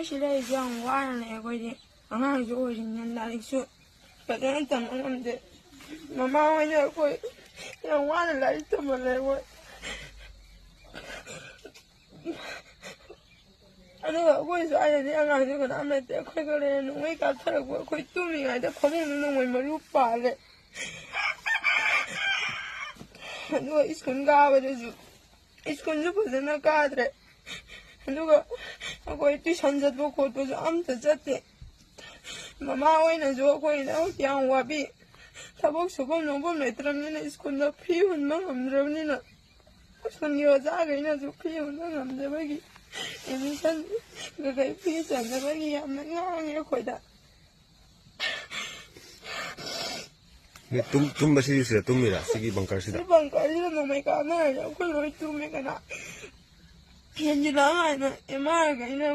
ꯁꯤꯗꯩꯁꯨ ꯌꯥꯝ ꯋꯥꯅ ꯂꯩ ꯑꯩꯈꯣꯏꯗꯤ ꯑꯉꯥꯡꯁꯨ ꯑꯣꯏꯔꯤꯅꯤꯅ ꯂꯥꯏꯔꯤꯛꯁꯨ ꯐꯖꯅ ꯇꯝꯕ ꯉꯝꯗꯦ ꯃꯃꯥ ꯍꯣꯏꯅ ꯑꯩꯈꯣꯏ ꯌꯥꯝ ꯋꯥꯅ ꯂꯥꯏꯔꯤꯛ ꯇꯝꯍꯜꯂꯦ ꯑꯩꯈꯣꯏ ꯑꯗꯨꯒ ꯑꯩꯈꯣꯏ ꯁ꯭ꯋꯥꯏꯗꯗꯤ ꯑꯉꯥꯡꯁꯨ ꯀꯅꯥꯝ ꯂꯩꯇꯦ ꯑꯩꯈꯣꯏ ꯈꯔ ꯅꯣꯡꯃꯩ ꯀꯥꯞꯊꯔꯛꯄ ꯑꯩꯈꯣꯏ ꯇꯨꯝꯃꯤꯉꯩꯗ ꯐꯃꯨꯡꯗ ꯅꯣꯡꯃꯩ ꯃꯔꯨ ꯄꯥꯜꯂꯦ ꯑꯗꯨꯒ ꯁ꯭ꯀꯨꯜ ꯀꯥꯕꯗꯁꯨ ꯁ꯭ꯀꯨꯜꯁꯨ ꯐꯖꯅ ꯀꯥꯗ꯭ꯔꯦ ꯑꯗꯨꯒ ꯑꯩꯈꯣꯏ ꯇꯨꯏꯁꯟ ꯆꯠꯄ ꯈꯣꯠꯄꯁꯨ ꯑꯝꯇ ꯆꯠꯇꯦ ꯃꯃꯥ ꯍꯣꯏꯅꯁꯨ ꯑꯩꯈꯣꯏꯗꯃꯛ ꯌꯥꯝ ꯋꯥꯕꯤ ꯊꯕꯛ ꯁꯨꯐꯝ ꯅꯣꯝꯐꯝ ꯂꯩꯇ꯭ꯔꯕꯅꯤꯅ ꯁ꯭ꯀꯨꯜꯗ ꯐꯤ ꯍꯨꯟꯕ ꯉꯝꯗ꯭ꯔꯕꯅꯤꯅ ꯁ꯭ꯀꯨꯜꯒꯤ ꯑꯣꯖꯥꯈꯩꯅꯁꯨ ꯐꯤ ꯍꯨꯟꯕ ꯉꯝꯗꯕꯒꯤ ꯑꯦꯗꯃꯤꯁꯟ ꯀꯩꯀꯩ ꯐꯤ ꯆꯟꯗꯕꯒꯤ ꯌꯥꯝꯅ ꯉꯥꯡꯉꯦ ꯑꯩꯈꯣꯏꯗ ꯇꯨꯝꯕꯁꯤꯗꯤ ꯁꯤꯗ ꯇꯨꯝꯃꯤꯔꯥ ꯁꯤꯒꯤ ꯕꯪꯀꯔꯁꯤꯗ ꯕꯪꯀꯔꯁꯤꯗ ꯅꯣꯡꯃꯩ ꯀꯥꯞꯅꯔꯁꯦ ꯑꯩꯈꯣꯏ ꯂꯣꯏ ꯇꯨꯝꯃꯦ ꯀꯅꯥ ꯍꯦꯟꯖꯤꯜꯂꯛꯑ ꯍꯥꯏꯅ ꯑꯦꯝ ꯑꯥꯔꯒꯩꯅ